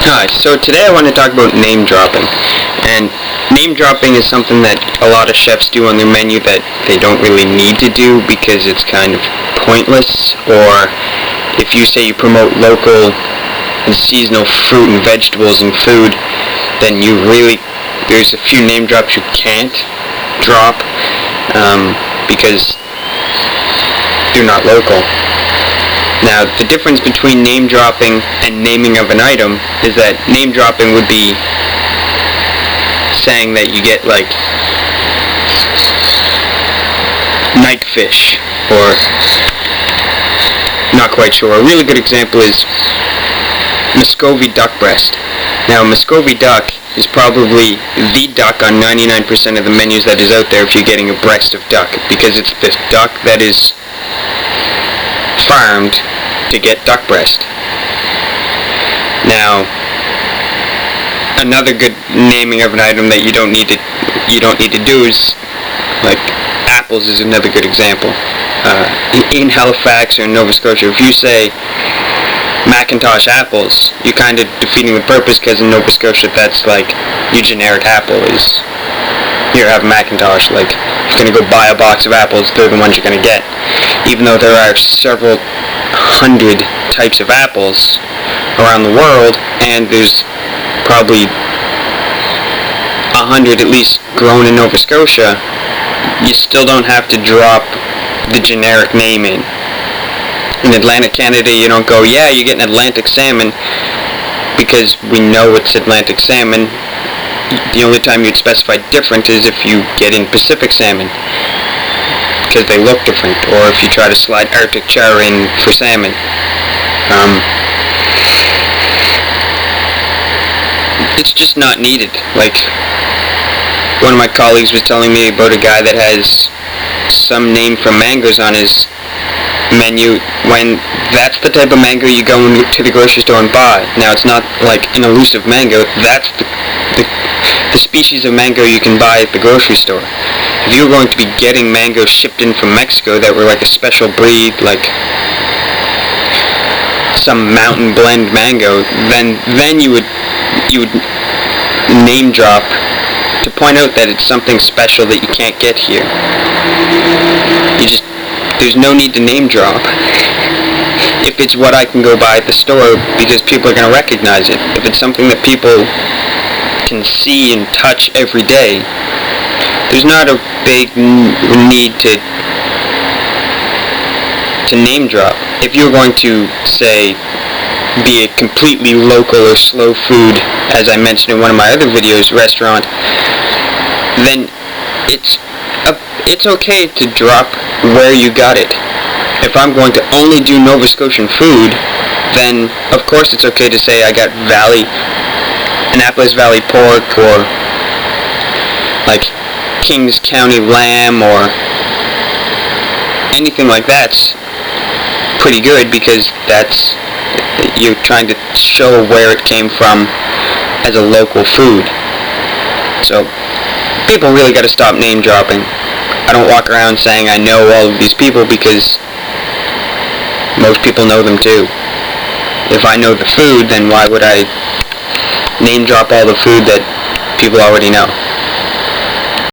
Hi, so today I want to talk about name dropping. And name dropping is something that a lot of chefs do on their menu that they don't really need to do because it's kind of pointless. Or if you say you promote local and seasonal fruit and vegetables and food, then there's a few name drops you can't drop because they're not local. Now, the difference between name dropping and naming of an item is that name dropping would be saying that you get like night fish, or not quite sure. A really good example is Muscovy duck breast. Now, Muscovy duck is probably the duck on 99% of the menus that is out there if you're getting a breast of duck, because it's the duck that is farmed to get duck breast. Now, another good naming of an item that you don't need to do is like apples is another good example. In Halifax or in Nova Scotia, if you say Macintosh apples, you're kind of defeating the purpose, because in Nova Scotia that's like your generic apple is, here, have a Macintosh. Like, if you're going to go buy a box of apples, they're the ones you're going to get. Even though there are several hundred types of apples around the world, and there's probably 100 at least grown in Nova Scotia, you still don't have to drop the generic name in. In Atlantic Canada, you don't go, yeah, you're getting Atlantic salmon, because we know it's Atlantic salmon. The only time you'd specify different is if you get in Pacific salmon, because they look different, or if you try to slide Arctic char in for salmon. It's just not needed. Like, one of my colleagues was telling me about a guy that has some name for mangoes on his menu, when that's the type of mango you go to the grocery store and buy. Now, it's not like an elusive mango, that's the species of mango you can buy at the grocery store. If you were going to be getting mangoes shipped in from Mexico that were like a special breed, like some mountain blend mango, then you would name drop to point out that it's something special that you can't get here. There's no need to name drop if it's what I can go buy at the store, because people are going to recognize it. If it's something that people can see and touch every day, there's not a big need to name drop. If you're going to, say, be a completely local or slow food, as I mentioned in one of my other videos, restaurant, then it's okay to drop where you got it. If I'm going to only do Nova Scotian food, then of course it's okay to say I got Annapolis Valley pork, or like Kings County lamb, or anything like that's pretty good, because you're trying to show where it came from as a local food. So people really got to stop name dropping. I don't walk around saying I know all of these people, because most people know them too. If I know the food, then why would I name drop all the food that people already know?